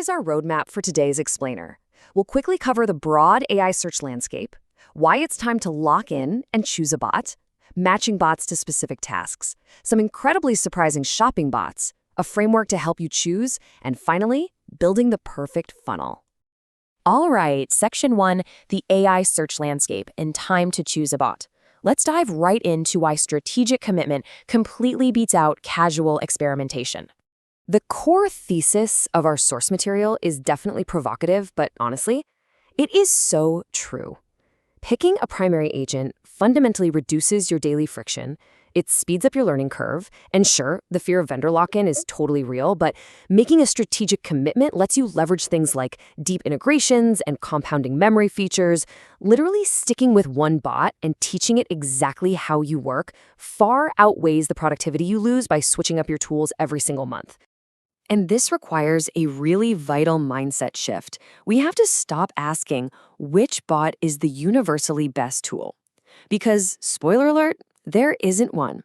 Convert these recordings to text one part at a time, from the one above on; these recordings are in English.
is our roadmap for today's explainer. We'll quickly cover the broad AI search landscape, why it's time to lock in and choose a bot, matching bots to specific tasks, some incredibly surprising shopping bots, a framework to help you choose, and finally, building the perfect funnel. All right, Section 1, the AI search landscape and time to choose a bot. Let's dive right into why strategic commitment completely beats out casual experimentation. The core thesis of our source material is definitely provocative, but honestly, it is so true. Picking a primary agent fundamentally reduces your daily friction. It speeds up your learning curve. And sure, the fear of vendor lock-in is totally real, but making a strategic commitment lets you leverage things like deep integrations and compounding memory features. Literally sticking with one bot and teaching it exactly how you work far outweighs the productivity you lose by switching up your tools every single month. And this requires a really vital mindset shift. We have to stop asking which bot is the universally best tool. Because, spoiler alert, there isn't one.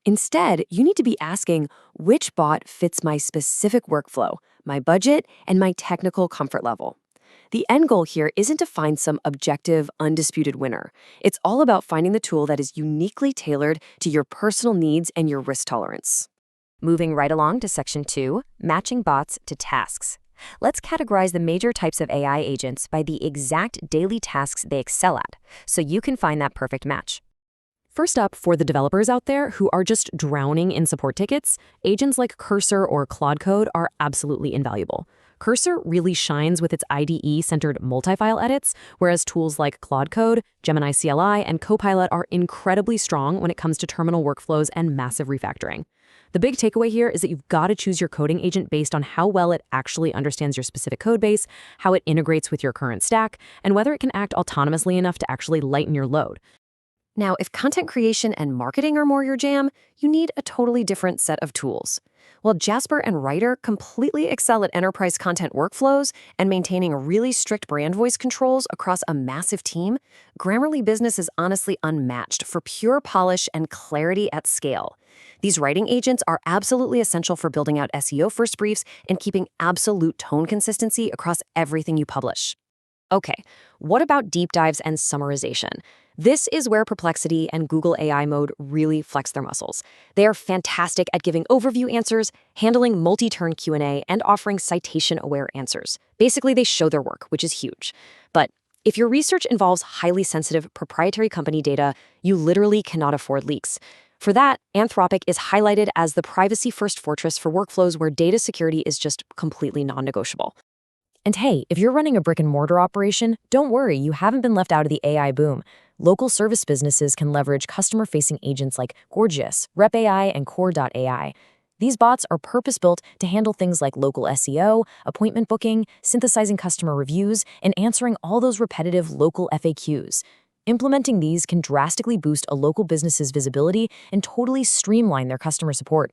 Instead, you need to be asking which bot fits my specific workflow, my budget, and my technical comfort level. The end goal here isn't to find some objective, undisputed winner. It's all about finding the tool that is uniquely tailored to your personal needs and your risk tolerance. Moving right along to Section 2, matching bots to tasks. Let's categorize the major types of AI agents by the exact daily tasks they excel at, so you can find that perfect match. First up, for the developers out there who are just drowning in support tickets, agents like Cursor or Claude Code are absolutely invaluable. Cursor really shines with its IDE-centered multi-file edits, whereas tools like Claude Code, Gemini CLI, and Copilot are incredibly strong when it comes to terminal workflows and massive refactoring. The big takeaway here is that you've got to choose your coding agent based on how well it actually understands your specific code base, how it integrates with your current stack, and whether it can act autonomously enough to actually lighten your load. Now, if content creation and marketing are more your jam, you need a totally different set of tools. While Jasper and Writer completely excel at enterprise content workflows and maintaining really strict brand voice controls across a massive team, Grammarly Business is honestly unmatched for pure polish and clarity at scale. These writing agents are absolutely essential for building out SEO first briefs and keeping absolute tone consistency across everything you publish. Okay, what about deep dives and summarization? This is where Perplexity and Google AI Mode really flex their muscles. They are fantastic at giving overview answers, handling multi-turn Q&A, and offering citation-aware answers. Basically, they show their work, which is huge. But if your research involves highly sensitive proprietary company data, you literally cannot afford leaks. For that, Anthropic is highlighted as the privacy-first fortress for workflows where data security is just completely non-negotiable. And hey, if you're running a brick-and-mortar operation, don't worry, you haven't been left out of the AI boom. Local service businesses can leverage customer-facing agents like Gorgias, Rep.ai, and Core.ai. These bots are purpose-built to handle things like local SEO, appointment booking, synthesizing customer reviews, and answering all those repetitive local FAQs. Implementing these can drastically boost a local business's visibility and totally streamline their customer support.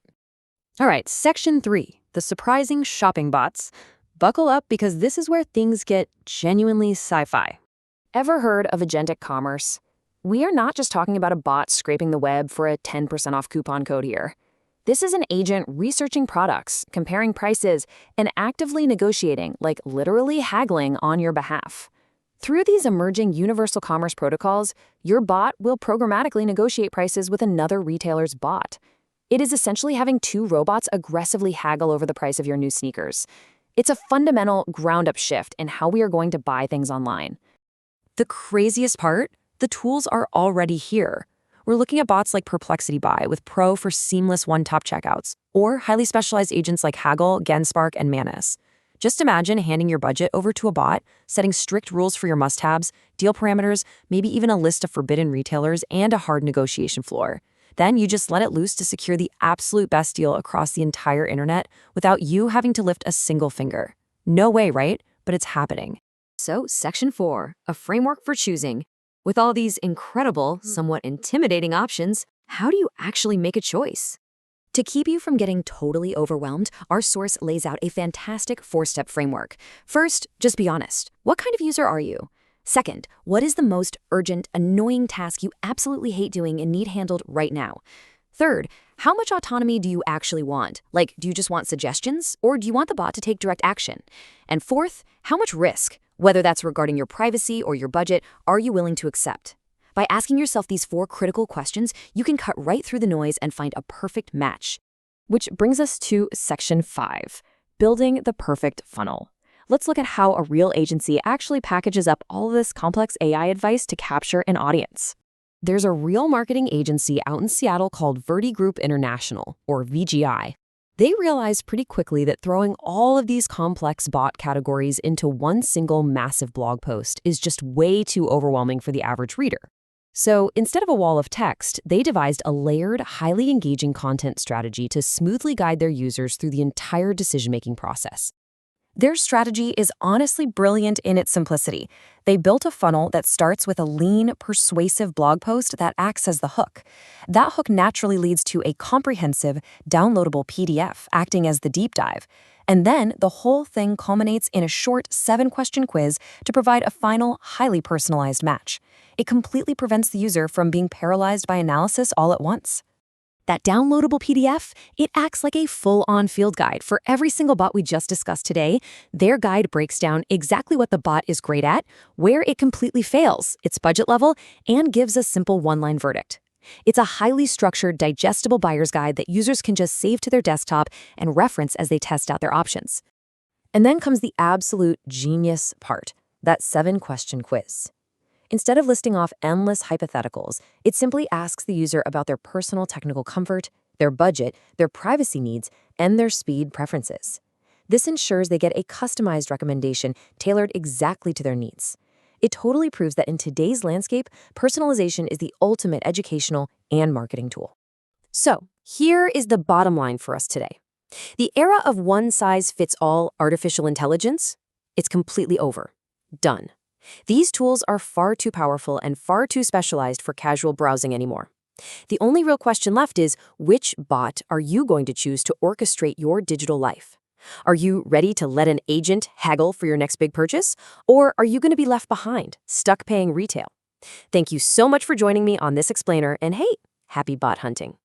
All right, Section 3, the surprising shopping bots. Buckle up because this is where things get genuinely sci-fi. Ever heard of agentic commerce? We are not just talking about a bot scraping the web for a 10% off coupon code here. This is an agent researching products, comparing prices, and actively negotiating, like literally haggling on your behalf. Through these emerging universal commerce protocols, your bot will programmatically negotiate prices with another retailer's bot. It is essentially having two robots aggressively haggle over the price of your new sneakers. It's a fundamental ground-up shift in how we are going to buy things online. The craziest part? The tools are already here. We're looking at bots like Perplexity Buy with Pro for seamless one-top checkouts, or highly specialized agents like Haggle, Genspark, and Manus. Just imagine handing your budget over to a bot, setting strict rules for your must-haves, deal parameters, maybe even a list of forbidden retailers, and a hard negotiation floor. Then you just let it loose to secure the absolute best deal across the entire internet without you having to lift a single finger. No way, right? But it's happening. So, Section 4, a framework for choosing. With all these incredible, somewhat intimidating options, how do you actually make a choice? To keep you from getting totally overwhelmed, our source lays out a fantastic 4-step framework. First, just be honest. What kind of user are you? Second, what is the most urgent, annoying task you absolutely hate doing and need handled right now? Third, how much autonomy do you actually want? Like, do you just want suggestions, or do you want the bot to take direct action? And fourth, how much risk, whether that's regarding your privacy or your budget, are you willing to accept? By asking yourself these 4 critical questions, you can cut right through the noise and find a perfect match. Which brings us to section 5, building the perfect funnel. Let's look at how a real agency actually packages up all of this complex AI advice to capture an audience. There's a real marketing agency out in Seattle called Verti Group International, or VGI. They realized pretty quickly that throwing all of these complex bot categories into one single massive blog post is just way too overwhelming for the average reader. So instead of a wall of text, they devised a layered, highly engaging content strategy to smoothly guide their users through the entire decision-making process. Their strategy is honestly brilliant in its simplicity. They built a funnel that starts with a lean, persuasive blog post that acts as the hook. That hook naturally leads to a comprehensive, downloadable PDF acting as the deep dive. And then the whole thing culminates in a short 7-question quiz to provide a final, highly personalized match. It completely prevents the user from being paralyzed by analysis all at once. That downloadable PDF, it acts like a full-on field guide for every single bot we just discussed today. Their guide breaks down exactly what the bot is great at, where it completely fails, its budget level, and gives a simple one-line verdict. It's a highly structured, digestible buyer's guide that users can just save to their desktop and reference as they test out their options. And then comes the absolute genius part, that 7-question quiz. Instead of listing off endless hypotheticals, it simply asks the user about their personal technical comfort, their budget, their privacy needs, and their speed preferences. This ensures they get a customized recommendation tailored exactly to their needs. It totally proves that in today's landscape, personalization is the ultimate educational and marketing tool. So, here is the bottom line for us today. The era of one-size-fits-all artificial intelligence, it's completely over. Done. These tools are far too powerful and far too specialized for casual browsing anymore. The only real question left is, which bot are you going to choose to orchestrate your digital life? Are you ready to let an agent haggle for your next big purchase? Or are you going to be left behind, stuck paying retail? Thank you so much for joining me on this explainer, and hey, happy bot hunting.